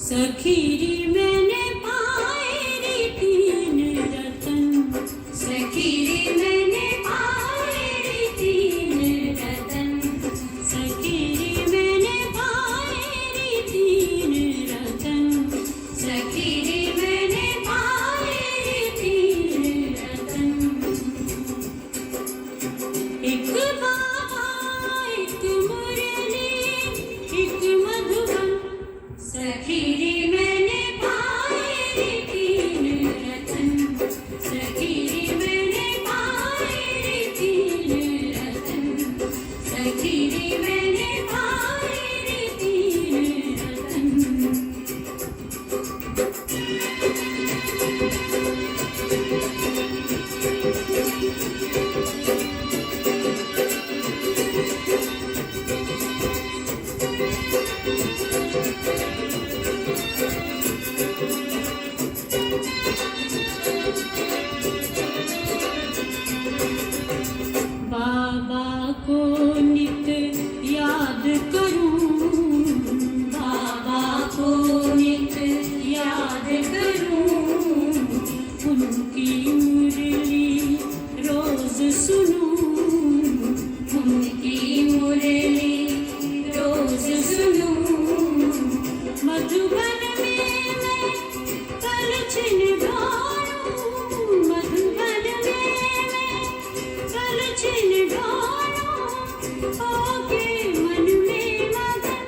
सखीरी मैंने पाए रे तीन रतन, सखीरी मैंने पाए रे तीन रतन, सखीरी मैंने पाए रे तीन रतन, सखीरी मैंने पाए रे तीन रतन। एक बाबा एक मुरली एक मधुबन, सखीरी मैंने पाए रे तीन रतन, सखीरी मैंने पाए रे तीन रतन, सखीरी मैंने पाए रे तीन रतन। बाबा को नित याद करूं, बाबा को नित याद करूं, उनकी मुरली रोज सुनूं, उनकी मुरली रोज सुनूं। मधुबन में मैं कलछिन ढालूं, मधुबन में मैं कलछिन ढालूं, होके मन में मगन,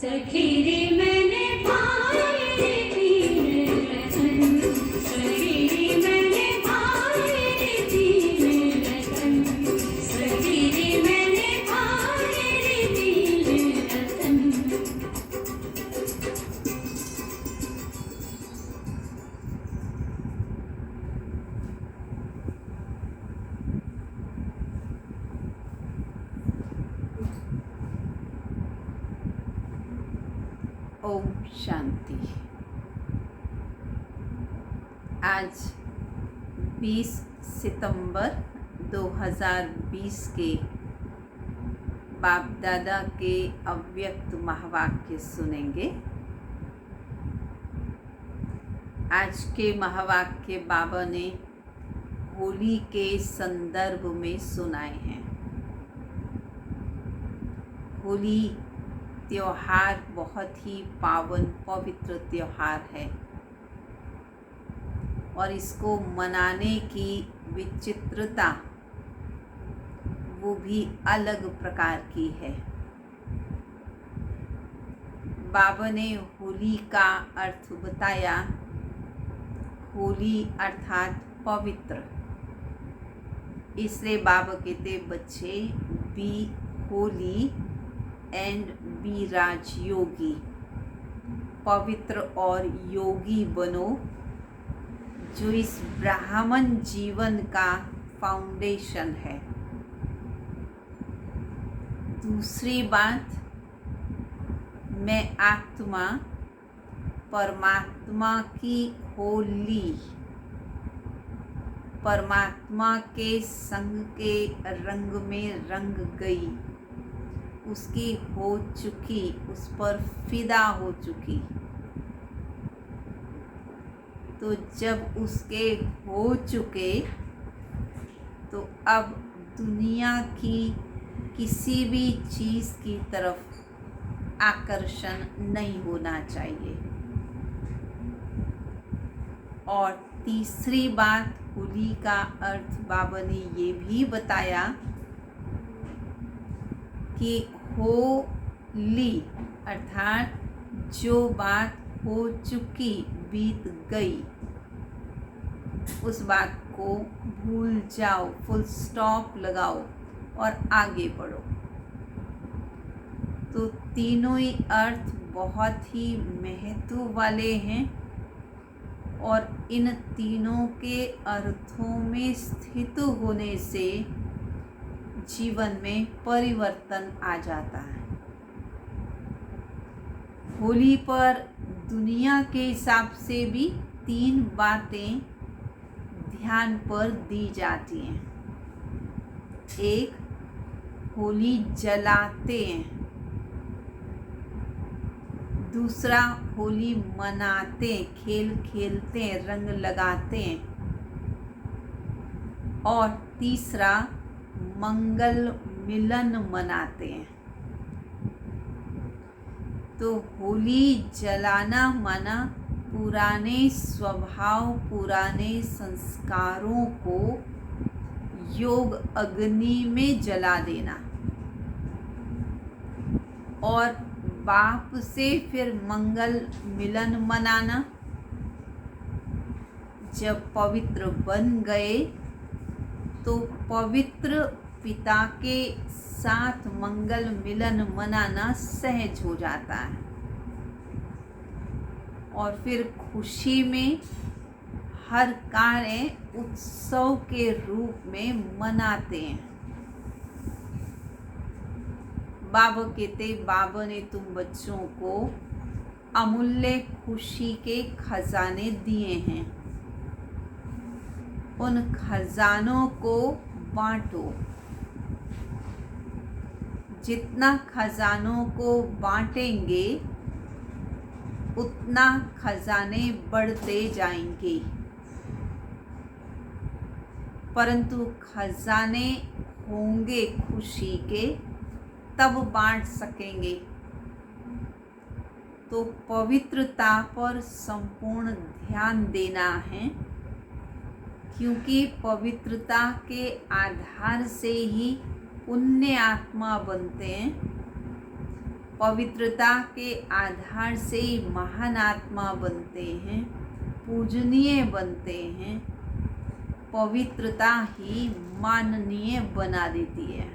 सखीरी मैंने पाए रे तीन रतन, सखीरी मैंने पाए रे तीन रतन, सखीरी मैंने पाए रे तीन रतन। ओम शांति। आज 20 सितंबर 2020 के बाप दादा के अव्यक्त महावाक्य सुनेंगे। आज के महावाक्य बाबा ने होली के संदर्भ में सुनाए हैं। होली त्योहार बहुत ही पावन पवित्र त्योहार है और इसको मनाने की विचित्रता वो भी अलग प्रकार की है। बाबा ने होली का अर्थ बताया। होली अर्थात पवित्र। इसलिए बाबा कहते बच्चे बी होली एंड बी राजयोगी, पवित्र और योगी बनो, जो इस ब्राह्मण जीवन का फाउंडेशन है। दूसरी बात, मैं आत्मा परमात्मा की होली, परमात्मा के संग के रंग में रंग गई, उसकी हो चुकी, उस पर फिदा हो चुकी। तो जब उसके हो चुके तो अब दुनिया की किसी भी चीज़ की तरफ आकर्षण नहीं होना चाहिए। और तीसरी बात, होली का अर्थ बाबा ने ये भी बताया कि होली अर्थात जो बात हो चुकी, बीत गई, उस बात को भूल जाओ, फुल स्टॉप लगाओ और आगे बढ़ो। तो तीनों ही अर्थ बहुत ही महत्व वाले हैं और इन तीनों के अर्थों में स्थित होने से जीवन में परिवर्तन आ जाता है। होली पर दुनिया के हिसाब से भी 3 बातें ध्यान पर दी जाती हैं। एक, होली जलाते हैं। दूसरा, होली मनाते हैं, खेल खेलते हैं, रंग लगाते हैं। और तीसरा, मंगल मिलन मनाते हैं। तो होली जलाना माना पुराने स्वभाव, पुराने संस्कारों को योग अग्नि में जला देना और बाप से फिर मंगल मिलन मनाना। जब पवित्र बन गए तो पवित्र पिता के साथ मंगल मिलन मनाना सहज हो जाता है और फिर खुशी में हर कार्य उत्सव के रूप में मनाते हैं। बाबा कहते, बाबा ने तुम बच्चों को अमूल्य खुशी के खजाने दिए हैं, उन खजानों को बांटो। जितना खजानों को बांटेंगे उतना खजाने बढ़ते जाएंगे, परंतु खजाने होंगे खुशी के तब बांट सकेंगे। तो पवित्रता पर संपूर्ण ध्यान देना है, क्योंकि पवित्रता के आधार से ही पुण्य आत्मा बनते हैं। पवित्रता के आधार से ही महान आत्मा बनते हैं, पूजनीय बनते हैं। पवित्रता ही माननीय बना देती है।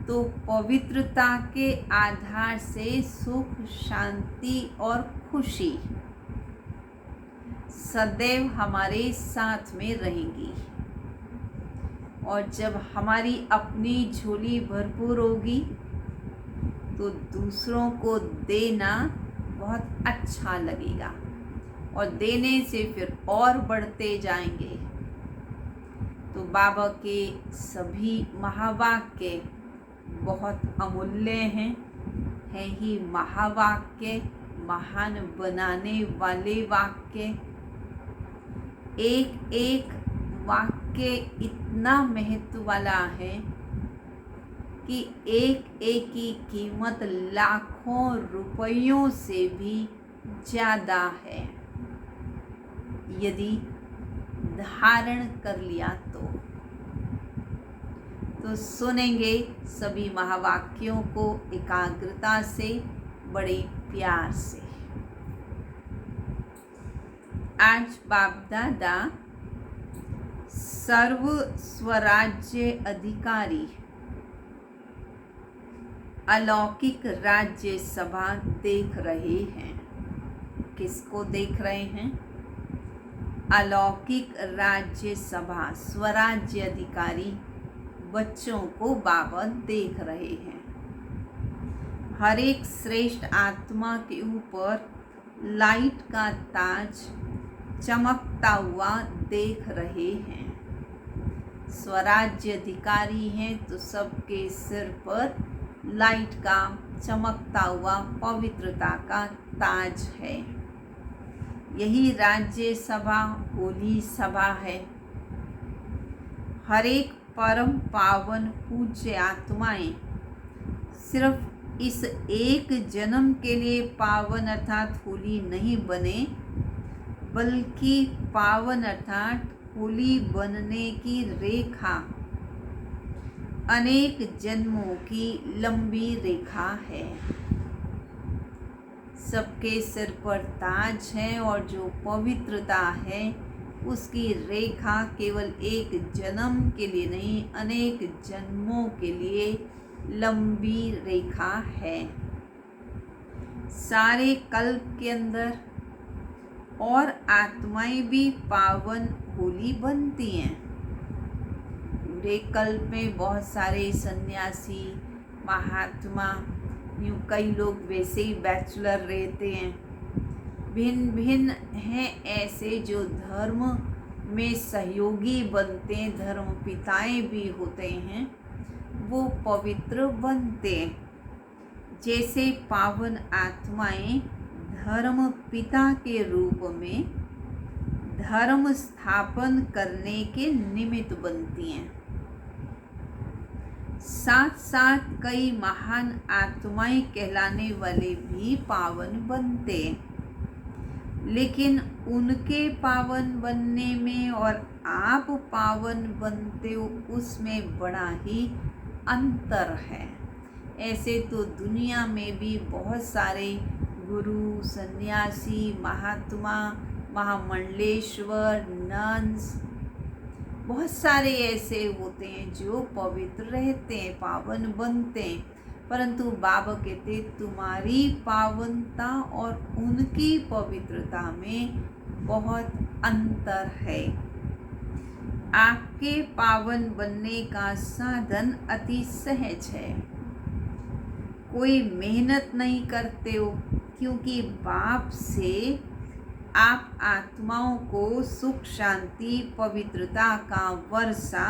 तो पवित्रता के आधार से सुख, शांति और खुशी सदैव हमारे साथ में रहेंगी। और जब हमारी अपनी झोली भरपूर होगी तो दूसरों को देना बहुत अच्छा लगेगा और देने से फिर और बढ़ते जाएंगे। तो बाबा के सभी महावाक्य बहुत अमूल्य हैं, है ही महावाक्य, महान बनाने वाले वाक्य। एक एक वाक्य इतना महत्व वाला है कि एक एक की कीमत लाखों रुपयों से भी ज़्यादा है, यदि धारण कर लिया तो सुनेंगे सभी महावाक्यों को एकाग्रता से, बड़े प्यार से। आज बाप दादा सर्व स्वराज्य अधिकारी अलौकिक राज्य सभा देख रहे हैं। किसको देख रहे हैं? अलौकिक राज्य सभा, स्वराज्य अधिकारी बच्चों को बाबा देख रहे हैं। हर एक श्रेष्ठ आत्मा के ऊपर लाइट का ताज चमकता हुआ देख रहे हैं। स्वराज्य अधिकारी हैं तो सबके सिर पर लाइट का चमकता हुआ पवित्रता का ताज है। यही राज्य सभा होली सभा है। हर एक परम पावन पूज्य आत्माएं सिर्फ इस एक जन्म के लिए पावन अर्थात होली नहीं बने, बल्कि पावन अर्थात होली बनने की रेखा अनेक जन्मों की लंबी रेखा है। सबके सिर पर ताज है और जो पवित्रता है उसकी रेखा केवल एक जन्म के लिए नहीं, अनेक जन्मों के लिए लंबी रेखा है। सारे कल्प के अंदर और आत्माएं भी पावन होली बनती हैं। पूरे कल्प में बहुत सारे सन्यासी, महात्मा यूँ कई लोग वैसे ही बैचलर रहते हैं। भिन्न भिन्न हैं ऐसे जो धर्म में सहयोगी बनते हैं, धर्म पिताएं भी होते हैं, वो पवित्र बनते हैं। जैसे पावन आत्माएं धर्म पिता के रूप में धर्म स्थापन करने के निमित्त बनती हैं। साथ साथ कई महान आत्माएं कहलाने वाले भी पावन बनते हैं, लेकिन उनके पावन बनने में और आप पावन बनते हो उसमें बड़ा ही अंतर है। ऐसे तो दुनिया में भी बहुत सारे गुरु, सन्यासी, महात्मा, महामंडलेश्वर, नन्स, बहुत सारे ऐसे होते हैं जो पवित्र रहते हैं, पावन बनते हैं, परंतु बाबा कहते तुम्हारी पावनता और उनकी पवित्रता में बहुत अंतर है। आपके पावन बनने का साधन अति सहज है, कोई मेहनत नहीं करते हो, क्योंकि बाप से आप आत्माओं को सुख, शांति, पवित्रता का वर्षा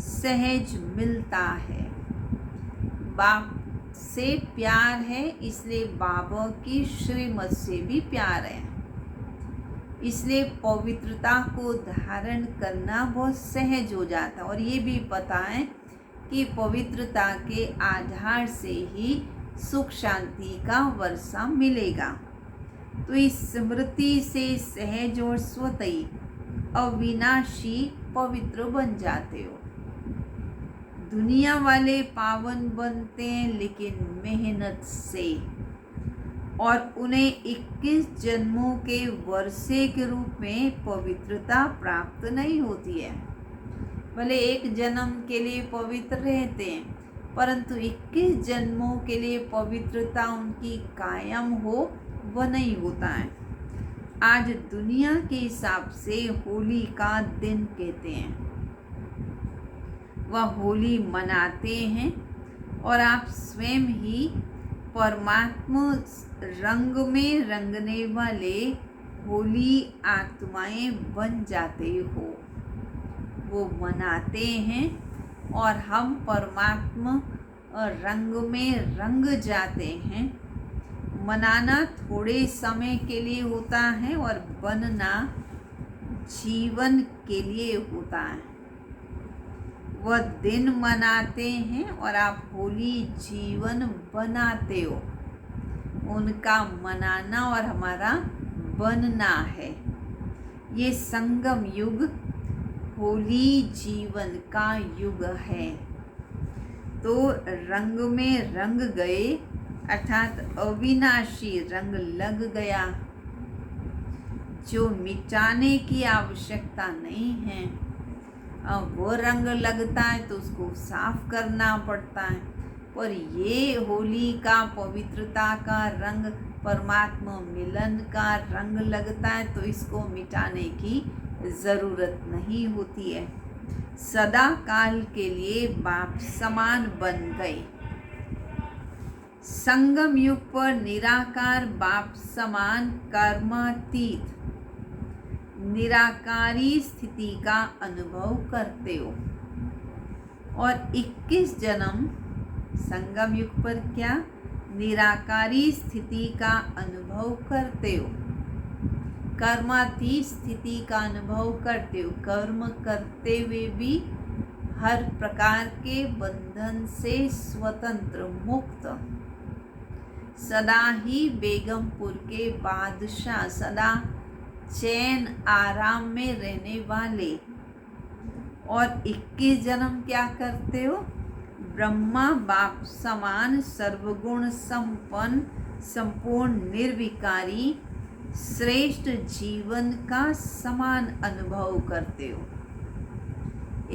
सहज मिलता है। बाप से प्यार है, इसलिए बाबा की श्रीमत से भी प्यार है। इसलिए पवित्रता को धारण करना बहुत सहज हो जाता है। और ये भी पता है कि पवित्रता के आधार से ही सुख, शांति का वर्षा मिलेगा। तो इस स्मृति से सहज और स्वतई अविनाशी पवित्र बन जाते हो। दुनिया वाले पावन बनते हैं लेकिन मेहनत से, और उन्हें 21 जन्मों के वर्षे के रूप में पवित्रता प्राप्त नहीं होती है। भले एक जन्म के लिए पवित्र रहते हैं, परंतु 21 जन्मों के लिए पवित्रता उनकी कायम हो वह नहीं होता है। आज दुनिया के हिसाब से होली का दिन कहते हैं, वह होली मनाते हैं और आप स्वयं ही परमात्मा रंग में रंगने वाले होली आत्माएं बन जाते हो। वो मनाते हैं और हम परमात्मा रंग में रंग जाते हैं। मनाना थोड़े समय के लिए होता है और बनना जीवन के लिए होता है। वह दिन मनाते हैं और आप होली जीवन बनाते हो। उनका मनाना और हमारा बनना है। ये संगम युग होली जीवन का युग है। तो रंग में रंग गए, अर्थात अविनाशी रंग लग गया, जो मिटाने की आवश्यकता नहीं है। अब वो रंग लगता है तो उसको साफ करना पड़ता है, पर ये होली का पवित्रता का रंग, परमात्मा मिलन का रंग लगता है, तो इसको मिटाने की ज़रूरत नहीं होती है। सदा काल के लिए बाप समान बन गए। संगम युग पर निराकार बाप समान कर्मातीत निराकारी स्थिति का अनुभव करते हो। और 21 जन्म संगम युग पर क्या निराकारी स्थिति का अनुभव करते हो, कर्मातीत स्थिति का अनुभव करते हो। कर्म करते हुए भी हर प्रकार के बंधन से स्वतंत्र मुक्त, सदा ही बेगमपुर के बादशाह, सदा चैन आराम में रहने वाले। और 21 जन्म क्या करते हो, ब्रह्मा बाप समान सर्वगुण संपन्न, संपूर्ण निर्विकारी श्रेष्ठ जीवन का समान अनुभव करते हो।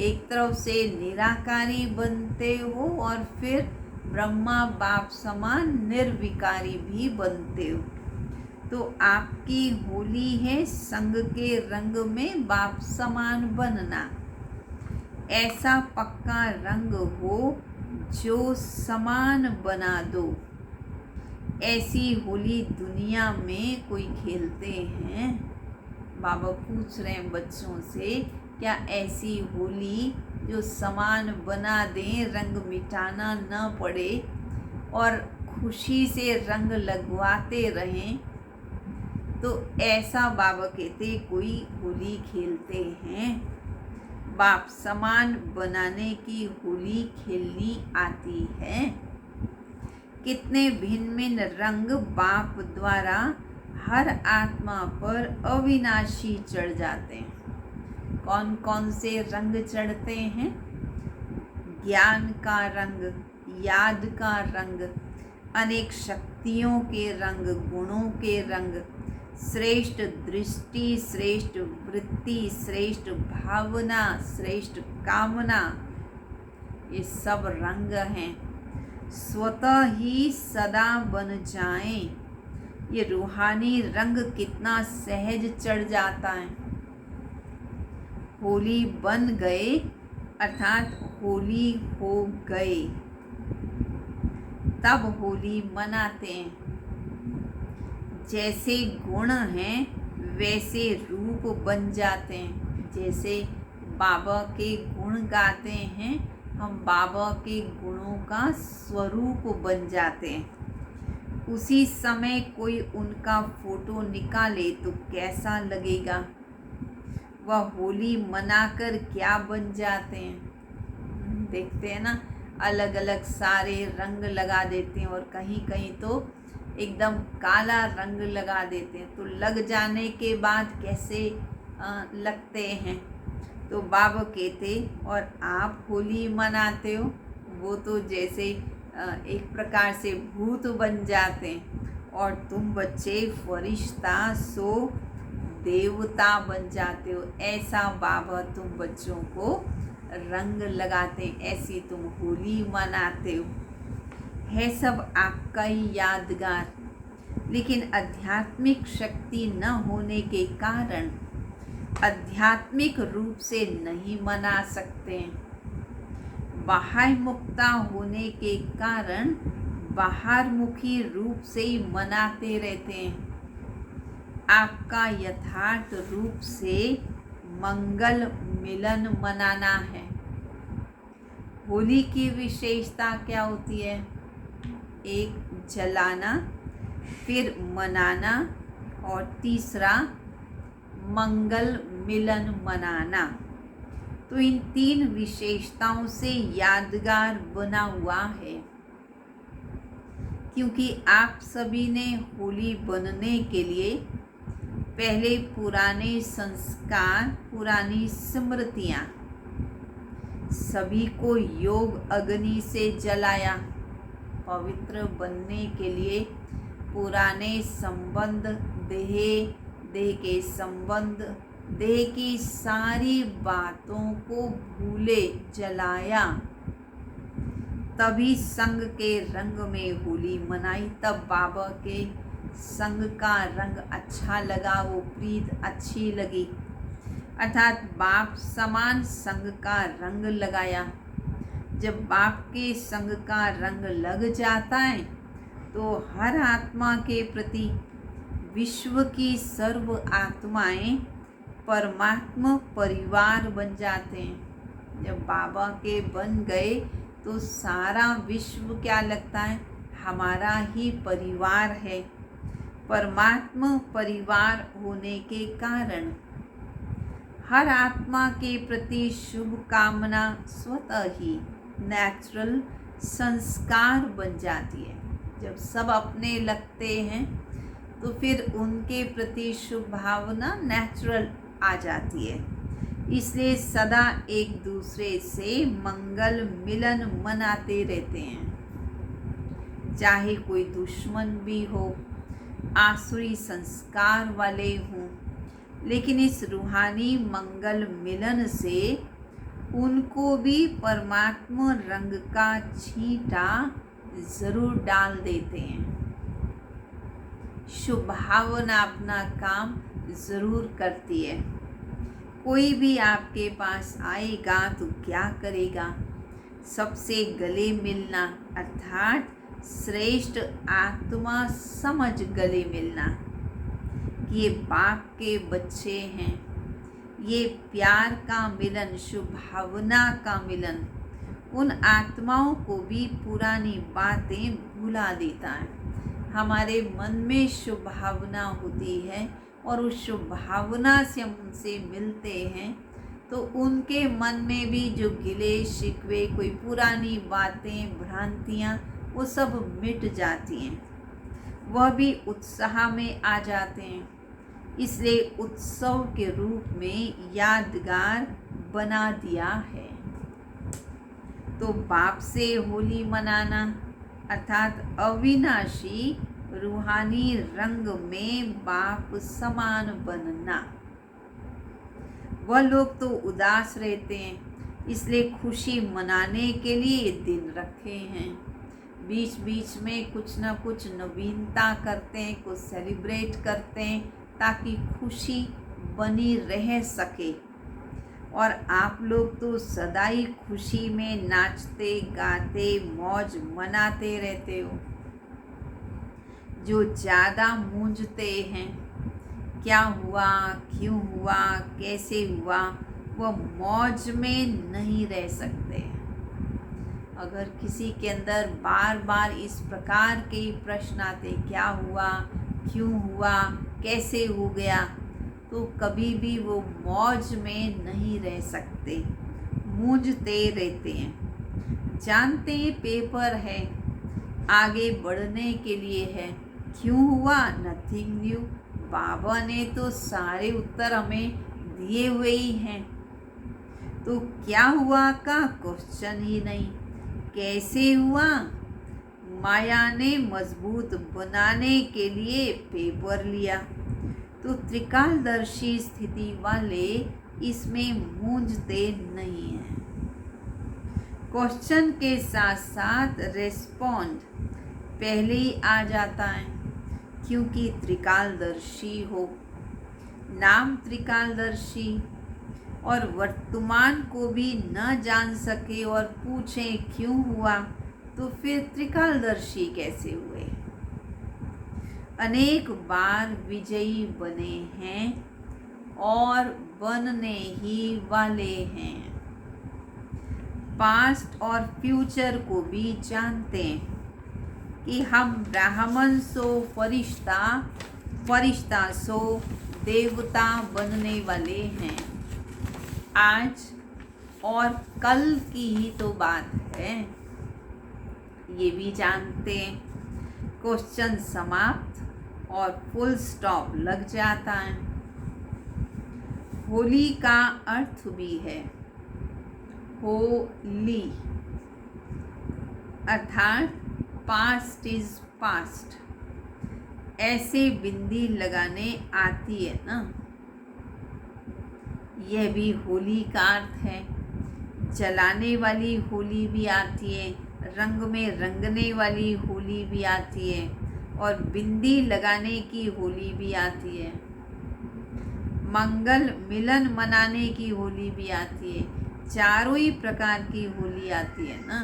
एक तरफ से निराकारी बनते हो और फिर ब्रह्मा बाप समान निर्विकारी भी बनते हो। तो आपकी होली है संग के रंग में बाप समान बनना। ऐसा पक्का रंग हो जो समान बना दो, ऐसी होली दुनिया में कोई खेलते हैं? बाबा पूछ रहे हैं बच्चों से, क्या ऐसी होली जो सामान बना दें, रंग मिटाना न पड़े और खुशी से रंग लगवाते रहें, तो ऐसा बाबा कहते कोई होली खेलते हैं? बाप, सामान बनाने की होली खेलनी आती है? कितने भिन्न भिन्न रंग बाप द्वारा हर आत्मा पर अविनाशी चढ़ जाते हैं। कौन कौन से रंग चढ़ते हैं? ज्ञान का रंग, याद का रंग, अनेक शक्तियों के रंग, गुणों के रंग, श्रेष्ठ दृष्टि, श्रेष्ठ वृत्ति, श्रेष्ठ भावना, श्रेष्ठ कामना, ये सब रंग हैं। स्वतः ही सदा बन जाएं, ये रूहानी रंग कितना सहज चढ़ जाता है। होली बन गए अर्थात होली हो गए, तब होली मनाते हैं। जैसे गुण हैं वैसे रूप बन जाते हैं। जैसे बाबा के गुण गाते हैं, हम बाबा के गुणों का स्वरूप बन जाते हैं। उसी समय कोई उनका फोटो निकाले तो कैसा लगेगा? वह होली मनाकर क्या बन जाते हैं? देखते हैं ना, अलग अलग सारे रंग लगा देते हैं और कहीं कहीं तो एकदम काला रंग लगा देते हैं। तो लग जाने के बाद कैसे लगते हैं? तो बाबा कहते, और आप होली मनाते हो, वो तो जैसे एक प्रकार से भूत बन जाते हैं, और तुम बच्चे फरिश्ता सो देवता बन जाते हो। ऐसा बाबा तुम बच्चों को रंग लगाते हैं, ऐसी तुम होली मनाते हो। है सब आपका ही यादगार, लेकिन आध्यात्मिक शक्ति न होने के कारण आध्यात्मिक रूप से नहीं मना सकते हैं। बाह्य मुक्ता होने के कारण बाहरमुखी रूप से ही मनाते रहते हैं। आपका यथार्थ रूप से मंगल मिलन मनाना है। होली की विशेषता क्या होती है? एक जलाना, फिर मनाना, और तीसरा मंगल मिलन मनाना। तो इन तीन विशेषताओं से यादगार बना हुआ है। क्योंकि आप सभी ने होली बनने के लिए पहले पुराने संस्कार, पुरानी स्मृतियाँ सभी को योग अग्नि से जलाया। पवित्र बनने के लिए पुराने संबंध, देह के संबंध, देह की सारी बातों को भूले, जलाया। तभी संग के रंग में होली मनाई। तब बाबा के संग का रंग अच्छा लगा, वो प्रीत अच्छी लगी। अर्थात बाप समान संग का रंग लगाया। जब बाप के संग का रंग लग जाता है तो हर आत्मा के प्रति विश्व की सर्व आत्माएं परमात्मा परिवार बन जाते हैं। जब बाबा के बन गए तो सारा विश्व क्या लगता है? हमारा ही परिवार है। परमात्मा परिवार होने के कारण हर आत्मा के प्रति शुभ कामना स्वतः ही नेचुरल संस्कार बन जाती है। जब सब अपने लगते हैं तो फिर उनके प्रति शुभ भावना नेचुरल आ जाती है। इसलिए सदा एक दूसरे से मंगल मिलन मनाते रहते हैं। चाहे कोई दुश्मन भी हो, आसुरी संस्कार वाले हों, लेकिन इस रूहानी मंगल मिलन से उनको भी परमात्मा रंग का छींटा ज़रूर डाल देते हैं। शुभ भावना अपना काम ज़रूर करती है। कोई भी आपके पास आएगा तो क्या करेगा? सबसे गले मिलना, अर्थात श्रेष्ठ आत्मा समझ गले मिलना कि ये बाप के बच्चे हैं। ये प्यार का मिलन, शुभ भावना का मिलन उन आत्माओं को भी पुरानी बातें भुला देता है। हमारे मन में शुभ भावना होती है और उस शुभ भावना से हम उनसे मिलते हैं तो उनके मन में भी जो गिले शिकवे, कोई पुरानी बातें, भ्रांतियाँ, वो सब मिट जाती हैं। वह भी उत्साह में आ जाते हैं। इसलिए उत्सव के रूप में यादगार बना दिया है। तो बाप से होली मनाना अर्थात अविनाशी रूहानी रंग में बाप समान बनना। वह लोग तो उदास रहते हैं, इसलिए खुशी मनाने के लिए दिन रखे हैं। बीच बीच में कुछ ना कुछ नवीनता करते हैं, कुछ सेलिब्रेट करते हैं ताकि खुशी बनी रह सके। और आप लोग तो सदा ही खुशी में नाचते गाते मौज मनाते रहते हो। जो ज़्यादा मूंझते हैं, क्या हुआ, क्यों हुआ, कैसे हुआ, वह मौज में नहीं रह सकते। अगर किसी के अंदर बार बार इस प्रकार के प्रश्न आते, क्या हुआ, क्यों हुआ, कैसे हो गया, तो कभी भी वो मौज में नहीं रह सकते, मूंझते रहते हैं। जानते हैं पेपर है, आगे बढ़ने के लिए है, क्यों हुआ, नथिंग न्यू, बाबा ने तो सारे उत्तर हमें दिए हुए ही हैं। तो क्या हुआ का क्वेश्चन ही नहीं, कैसे हुआ, माया ने मजबूत बनाने के लिए पेपर लिया। तो त्रिकालदर्शी स्थिति वाले इसमें मूंझते नहीं हैं। क्वेश्चन के साथ साथ रेस्पॉन्ड पहले ही आ जाता है, क्योंकि त्रिकालदर्शी हो, नाम त्रिकालदर्शी, और वर्तमान को भी न जान सके और पूछें क्यों हुआ, तो फिर त्रिकालदर्शी कैसे हुए। अनेक बार विजयी बने हैं और बनने ही वाले हैं। पास्ट और फ्यूचर को भी जानते हैं कि हम ब्राह्मण सो फरिश्ता, फरिश्ता सो देवता बनने वाले हैं। आज और कल की ही तो बात है, ये भी जानते हैं। क्वेश्चन समाप्त और फुल स्टॉप लग जाता है। होली का अर्थ भी है होली, अर्थात पास्ट इज पास्ट। ऐसे बिंदी लगाने आती है ना, यह भी होली का अर्थ है। जलाने वाली होली भी आती है, रंग में रंगने वाली होली भी आती है, और बिंदी लगाने की होली भी आती है। मंगल मिलन मनाने की होली भी आती है। चारों ही प्रकार की होली आती है ना।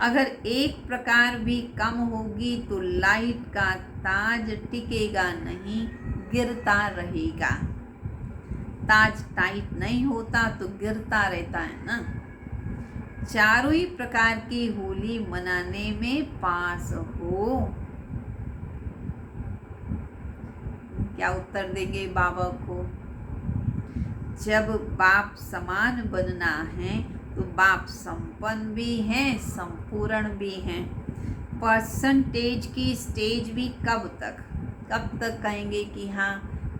अगर एक प्रकार भी कम होगी तो लाइट का ताज टिकेगा नहीं, गिरता रहेगा। ताज टाइट नहीं होता तो गिरता रहता है ना। चारों ही प्रकार की होली मनाने में पास हो। क्या उत्तर देंगे बाबा को? जब बाप समान बनना है तो बाप संपन्न भी हैं, संपूर्ण भी हैं। परसेंटेज की स्टेज भी कब तक कहेंगे कि हाँ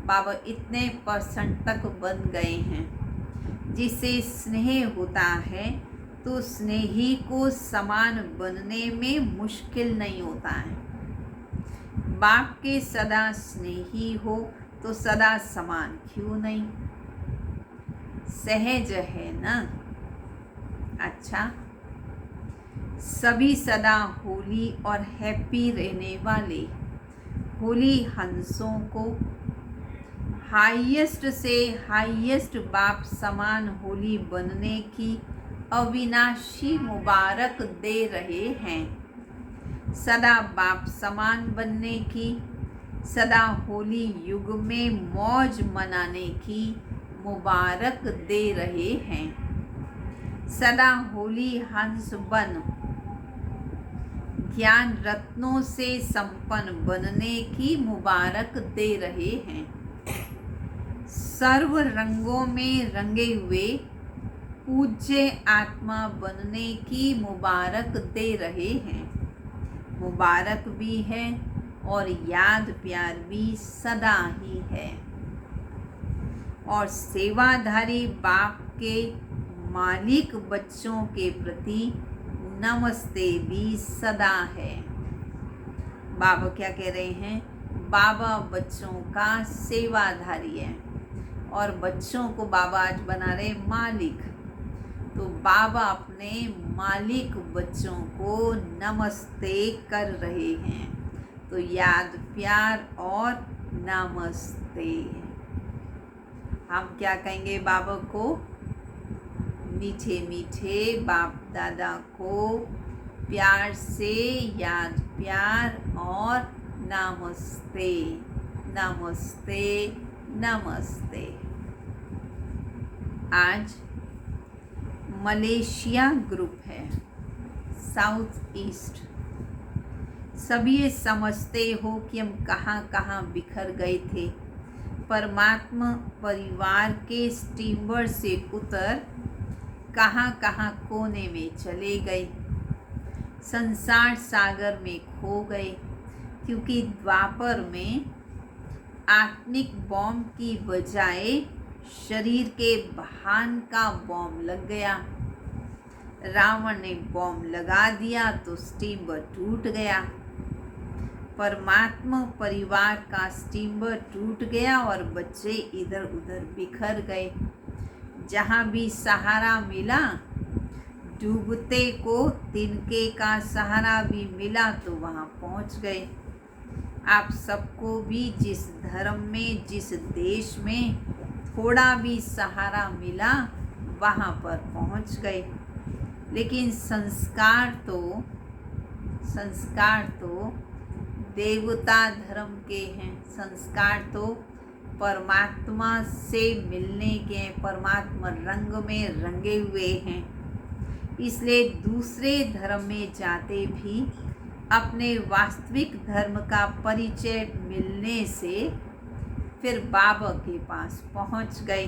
बाबा इतने परसेंट तक बन गए हैं। जिससे स्नेह होता है तो स्नेही को समान बनने में मुश्किल नहीं होता है। बाप के सदा स्नेही हो तो सदा समान क्यों नहीं, सहज है ना। अच्छा, सभी सदा होली और हैप्पी रहने वाले होली हंसों को हाईएस्ट से हाईएस्ट बाप समान होली बनने की अविनाशी मुबारक दे रहे हैं। सदा बाप समान बनने की, सदा होली युग में मौज मनाने की मुबारक दे रहे हैं। सदा होली हंस बन ज्ञान रत्नों से संपन्न बनने की मुबारक दे रहे हैं। सर्व रंगों में रंगे हुए पूज्य आत्मा बनने की मुबारक दे रहे हैं। मुबारक भी है और याद प्यार भी सदा ही है। और सेवाधारी बाप के मालिक बच्चों के प्रति नमस्ते भी सदा है। बाबा क्या कह रहे हैं? बाबा बच्चों का सेवाधारी है और बच्चों को बाबा आज बना रहे मालिक। तो बाबा अपने मालिक बच्चों को नमस्ते कर रहे हैं। तो याद प्यार और नमस्ते। हम क्या कहेंगे बाबा को? मीठे मीठे बाप दादा को प्यार से याद प्यार और नमस्ते नमस्ते नमस्ते। आज मलेशिया ग्रुप है, साउथ ईस्ट। सभी ये समझते हो कि हम कहाँ कहाँ बिखर गए थे। परमात्मा परिवार के स्टीमर से उतर कहाँ कहाँ कोने में चले गए, संसार सागर में खो गए, क्योंकि द्वापर में आत्मिक बॉम्ब की बजाय शरीर के भान का बॉम्ब लग गया। रावण ने बॉम्ब लगा दिया तो स्टीमर टूट गया। परमात्मा परिवार का स्टीमर टूट गया और बच्चे इधर उधर बिखर गए। जहाँ भी सहारा मिला, डूबते को तिनके का सहारा भी मिला तो वहाँ पहुँच गए। आप सबको भी जिस धर्म में, जिस देश में थोड़ा भी सहारा मिला, वहाँ पर पहुँच गए। लेकिन संस्कार तो देवता धर्म के हैं। संस्कार तो परमात्मा से मिलने के, परमात्मा रंग में रंगे हुए हैं। इसलिए दूसरे धर्म में जाते भी अपने वास्तविक धर्म का परिचय मिलने से फिर बाबा के पास पहुंच गए।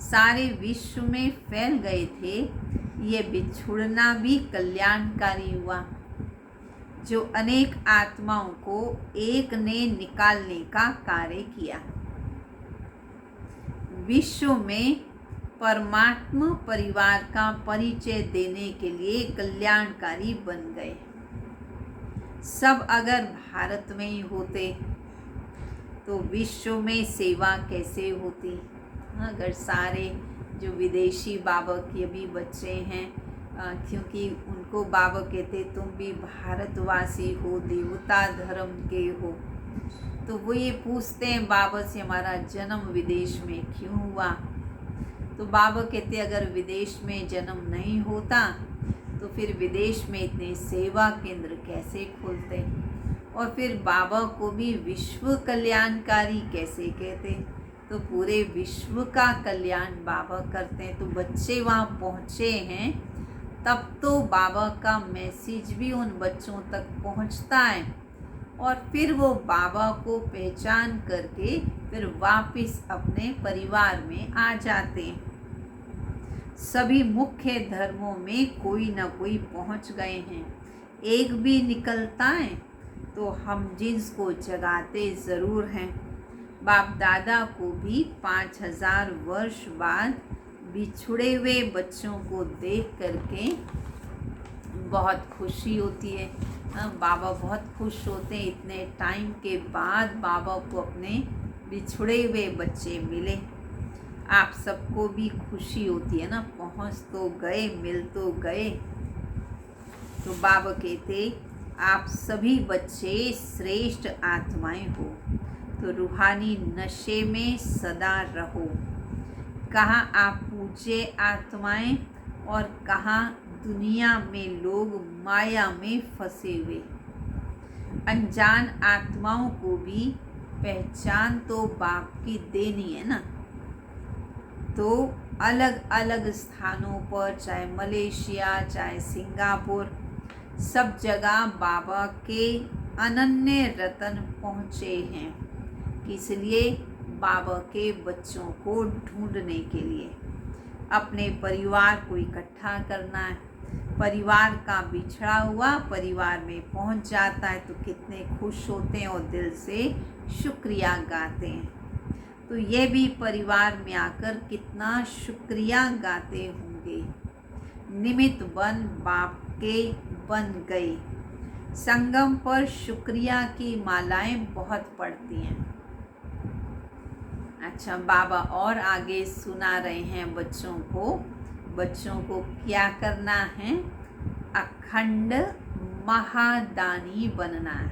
सारे विश्व में फैल गए थे। ये बिछुड़ना भी कल्याणकारी हुआ, जो अनेक आत्माओं को एक ने निकालने का कार्य किया। विश्व में परमात्मा परिवार का परिचय देने के लिए कल्याणकारी बन गए। सब अगर भारत में ही होते तो विश्व में सेवा कैसे होती? अगर सारे जो विदेशी बाबा के भी बच्चे हैं, क्योंकि उनको बाबा कहते तुम भी भारतवासी हो, देवता धर्म के हो, तो वो ये पूछते हैं बाबा से हमारा जन्म विदेश में क्यों हुआ? तो बाबा कहते अगर विदेश में जन्म नहीं होता तो फिर विदेश में इतने सेवा केंद्र कैसे खोलते, और फिर बाबा को भी विश्व कल्याणकारी कैसे कहते? तो पूरे विश्व का कल्याण बाबा करते हैं। तो बच्चे वहाँ पहुँचे हैं तब तो बाबा का मैसेज भी उन बच्चों तक पहुँचता है और फिर वो बाबा को पहचान करके फिर वापस अपने परिवार में आ जाते हैं। सभी मुख्य धर्मों में कोई ना कोई पहुँच गए हैं। एक भी निकलता है तो हम जिसको जगाते ज़रूर हैं। बाप दादा को भी 5000 वर्ष बाद बिछुड़े हुए बच्चों को देख करके बहुत खुशी होती है। बाबा बहुत खुश होते हैं, इतने टाइम के बाद बाबा को अपने बिछुड़े हुए बच्चे मिले। आप सबको भी खुशी होती है ना, पहुँच तो गए, मिल तो गए। तो बाबा कहते आप सभी बच्चे श्रेष्ठ आत्माएं हो, तो रूहानी नशे में सदा रहो। कहाँ आप पूज्य आत्माएं और कहाँ दुनिया में लोग माया में फंसे हुए। अनजान आत्माओं को भी पहचान तो बाप की देनी है ना। तो अलग अलग स्थानों पर, चाहे मलेशिया, चाहे सिंगापुर, सब जगह बाबा के अनन्य रतन पहुँचे हैं। इसलिए बाबा के बच्चों को ढूंढने के लिए अपने परिवार को इकट्ठा करना है। परिवार का बिछड़ा हुआ परिवार में पहुंच जाता है तो कितने खुश होते हैं और दिल से शुक्रिया गाते हैं। तो ये भी परिवार में आकर कितना शुक्रिया गाते होंगे। निमित्त बन बाप के बन गए। संगम पर शुक्रिया की मालाएं बहुत पड़ती हैं। अच्छा, बाबा और आगे सुना रहे हैं बच्चों को क्या करना है? अखंड महादानी बनना है।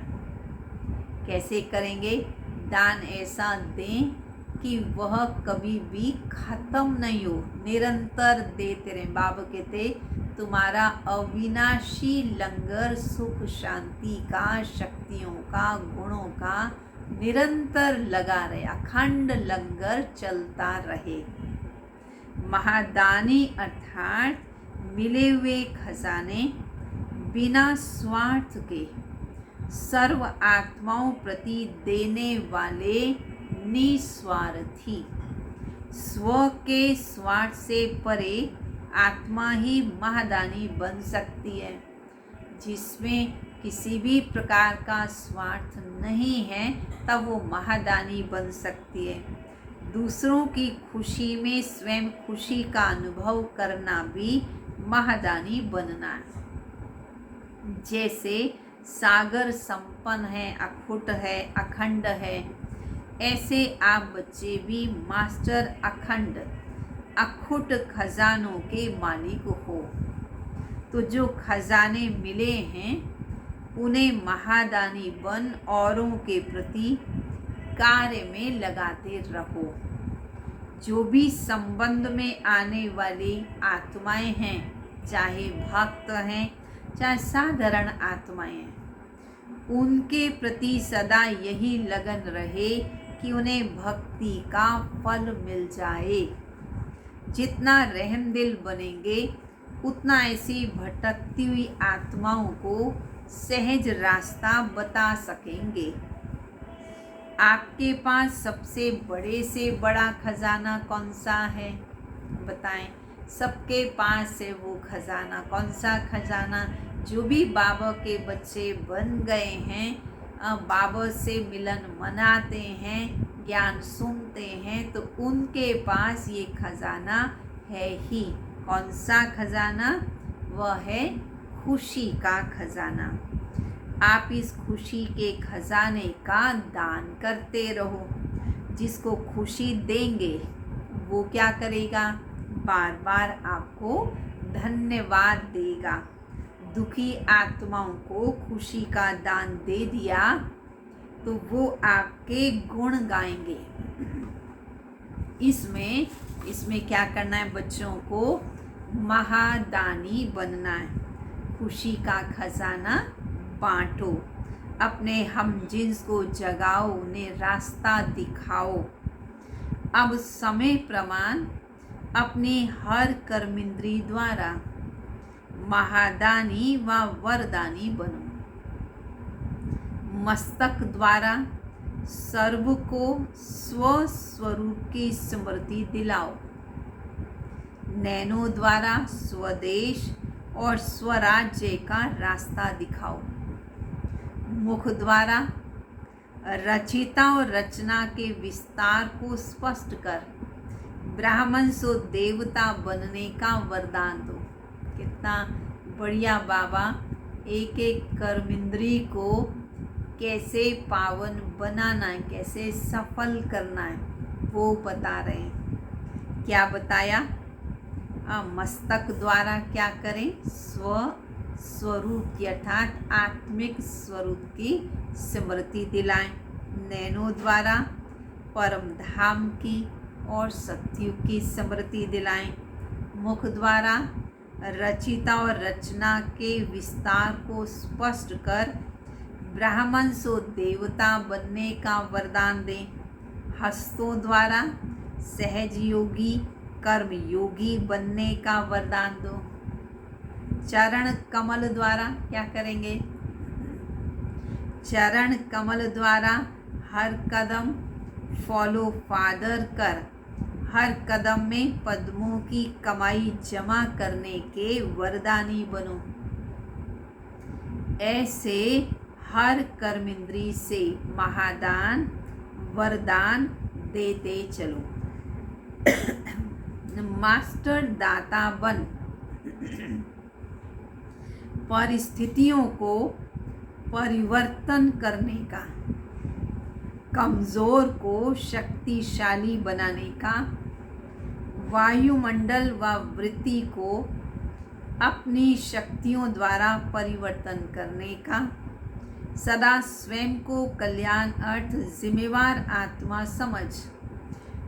कैसे करेंगे? दान ऐसा दें कि वह कभी भी ख़त्म नहीं हो, निरंतर देते रहें। बाबा कहते तुम्हारा अविनाशी लंगर सुख शांति का, शक्तियों का, गुणों का निरंतर लगा रहे, अखंड लंगर चलता रहे। महादानी अर्थात मिले हुए खजाने बिना स्वार्थ के सर्व आत्माओं प्रति देने वाले निस्वार्थी। स्व के स्वार्थ से परे आत्मा ही महादानी बन सकती है। जिसमें किसी भी प्रकार का स्वार्थ नहीं है तब वो महादानी बन सकती है। दूसरों की खुशी में स्वयं खुशी का अनुभव करना भी महादानी बनना है। जैसे सागर संपन्न है, अखुट है, अखंड है, ऐसे आप बच्चे भी मास्टर अखंड अखुट खजानों के मालिक हो। तो जो खजाने मिले हैं उन्हें महादानी बन औरों के प्रति कार्य में लगाते रहो। जो भी संबंध में आने वाली आत्माएं हैं, चाहे भक्त हैं चाहे साधारण आत्माएं हैं, उनके प्रति सदा यही लगन रहे कि उन्हें भक्ति का फल मिल जाए। जितना रहमदिल बनेंगे उतना ऐसी भटकती हुई आत्माओं को सहज रास्ता बता सकेंगे। आपके पास सबसे बड़े से बड़ा खजाना कौन सा है? बताएं। सबके पास है वो खजाना। कौन सा खजाना? जो भी बाबा के बच्चे बन गए हैं, बाबा से मिलन मनाते हैं, ज्ञान सुनते हैं, तो उनके पास ये खजाना है ही। कौन सा खजाना? वह है खुशी का खजाना। आप इस खुशी के खजाने का दान करते रहो। जिसको खुशी देंगे वो क्या करेगा? बार बार आपको धन्यवाद देगा। दुखी आत्माओं को खुशी का दान दे दिया तो वो आपके गुण गाएंगे। इसमें क्या करना है? बच्चों को महादानी बनना है। खुशी का खजाना बांटो। अपने हम जिन्स को जगाओ, उन्हें रास्ता दिखाओ। अब समय प्रमाण अपनी हर कर्मेंद्री द्वारा महादानी व वरदानी बनो। मस्तक द्वारा सर्व को स्वस्वरूप की स्मृति दिलाओ। नैनों द्वारा स्वदेश और स्वराज्य का रास्ता दिखाओ। मुख द्वारा रचिता और रचना के विस्तार को स्पष्ट कर ब्राह्मण से देवता बनने का वरदान दो। कितना बढ़िया बाबा एक एक कर्मेंद्री को कैसे पावन बनाना है, कैसे सफल करना है, वो बता रहे हैं। क्या बताया? मस्तक द्वारा क्या करें? स्वरूप अर्थात आत्मिक स्वरूप की स्मृति दिलाएं। नैनों द्वारा परम धाम की और सत्युग की स्मृति दिलाएं। मुख द्वारा रचिता और रचना के विस्तार को स्पष्ट कर ब्राह्मण सो देवता बनने का वरदान दे। हस्तों द्वारा सहज योगी कर्म योगी बनने का वरदान दो। चरण कमल द्वारा क्या करेंगे? चरण कमल द्वारा हर कदम फॉलो फादर कर, हर कदम में पद्मों की कमाई जमा करने के वरदानी बनो। ऐसे हर कर्मेंद्री से महादान वरदान देते चलो। मास्टर दाता बन, परिस्थितियों को परिवर्तन करने का, कमज़ोर को शक्तिशाली बनाने का, वायुमंडल व वृत्ति को अपनी शक्तियों द्वारा परिवर्तन करने का, सदा स्वयं को कल्याण अर्थ जिम्मेवार आत्मा समझ,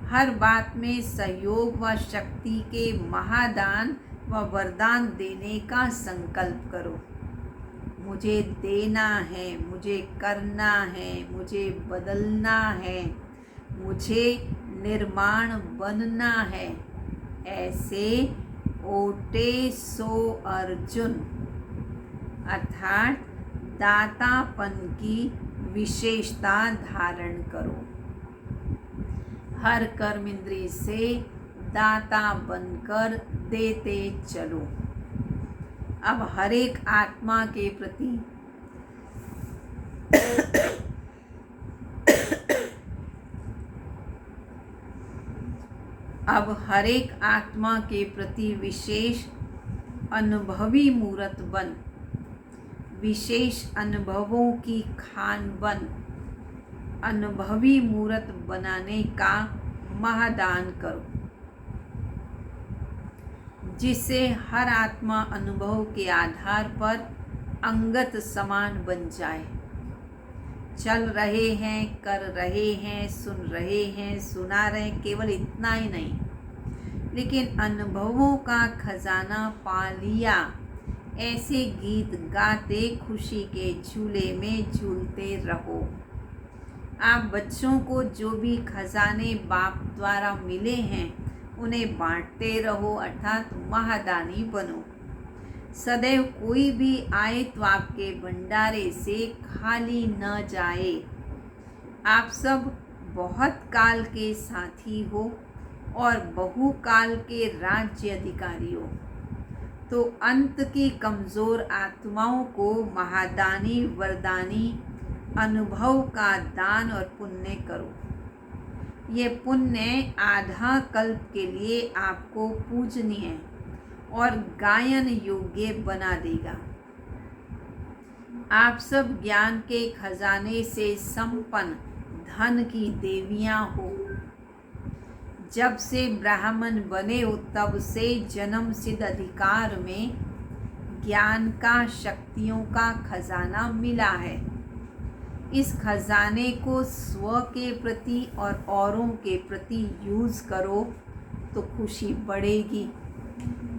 हर बात में सहयोग व शक्ति के महादान व वरदान देने का संकल्प करो। मुझे देना है, मुझे करना है, मुझे बदलना है, मुझे निर्माण बनना है। ऐसे ओटे सो अर्जुन अर्थात दातापन की विशेषता धारण करो। हर कर्म इंद्रिय से दाता बनकर देते चलो। अब हर एक आत्मा के प्रति अब हर एक आत्मा के प्रति विशेष अनुभवी मूर्त बन, विशेष अनुभवों की खान बन, अनुभवी मूर्त बनाने का महादान करो, जिससे हर आत्मा अनुभव के आधार पर अंगत समान बन जाए। चल रहे हैं, कर रहे हैं, सुन रहे हैं, सुना रहे हैं, केवल इतना ही नहीं, लेकिन अनुभवों का खजाना पा लिया। ऐसे गीत गाते खुशी के झूले में झूलते रहो। आप बच्चों को जो भी खजाने बाप द्वारा मिले हैं उन्हें बांटते रहो, अर्थात महादानी बनो। सदैव कोई भी आए तो आपके भंडारे से खाली न जाए। आप सब बहुत काल के साथी हो और बहुकाल के राज्य अधिकारी हो, तो अंत की कमज़ोर आत्माओं को महादानी वरदानी अनुभव का दान और पुण्य करो। ये पुण्य आधा कल्प के लिए आपको पूजनीय और गायन योग्य बना देगा। आप सब ज्ञान के खजाने से संपन्न धन की देवियां हो। जब से ब्राह्मण बने हो तब से जन्म सिद्ध अधिकार में ज्ञान का शक्तियों का खजाना मिला है। इस खजाने को स्व के प्रति और औरों के प्रति यूज़ करो तो खुशी बढ़ेगी।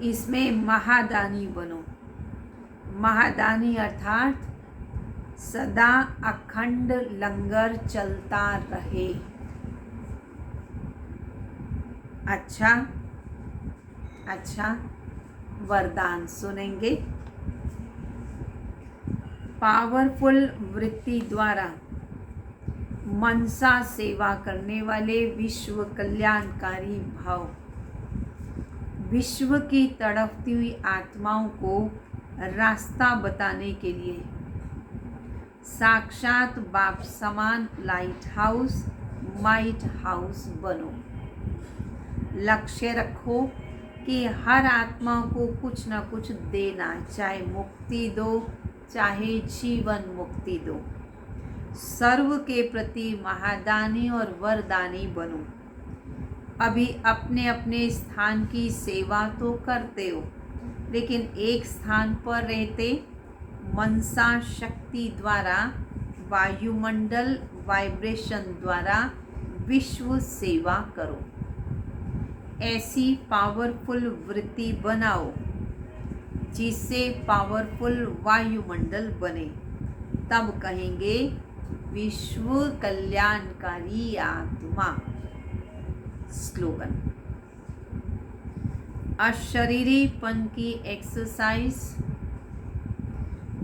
इसमें महादानी बनो। महादानी अर्थात सदा अखंड लंगर चलता रहे। अच्छा वरदान सुनेंगे। पावरफुल वृत्ति द्वारा मनसा सेवा करने वाले विश्व कल्याणकारी भाव, विश्व की तड़पती हुई आत्माओं को रास्ता बताने के लिए साक्षात बाप समान लाइट हाउस माइट हाउस बनो। लक्ष्य रखो कि हर आत्मा को कुछ न कुछ देना, चाहे मुक्ति दो चाहे जीवन मुक्ति दो। सर्व के प्रति महादानी और वरदानी बनो। अभी अपने अपने स्थान की सेवा तो करते हो, लेकिन एक स्थान पर रहते मनसा शक्ति द्वारा वायुमंडल वाइब्रेशन द्वारा विश्व सेवा करो। ऐसी पावरफुल वृत्ति बनाओ जिससे पावरफुल वायुमंडल बने। तब कहेंगे विश्व कल्याणकारी आत्मा। स्लोगन। अशरीरीपन की एक्सरसाइज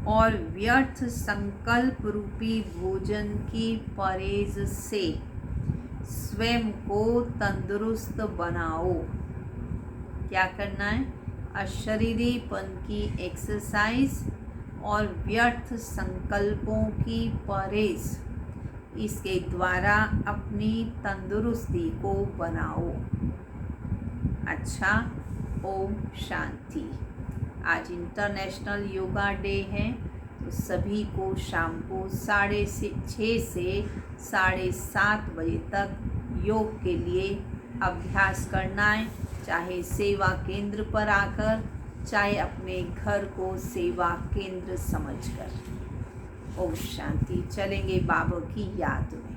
और व्यर्थ संकल्प रूपी भोजन की परहेज से स्वयं को तंदुरुस्त बनाओ। क्या करना है? अशरीरीपन की एक्सरसाइज और व्यर्थ संकल्पों की परहेज, इसके द्वारा अपनी तंदुरुस्ती को बनाओ। अच्छा, ओम शांति। आज इंटरनेशनल योगा डे है, तो सभी को शाम को 6:30 से 7:30 बजे तक योग के लिए अभ्यास करना है, चाहे सेवा केंद्र पर आकर, चाहे अपने घर को सेवा केंद्र समझकर। ओम शांति। चलेंगे बाबा की याद में।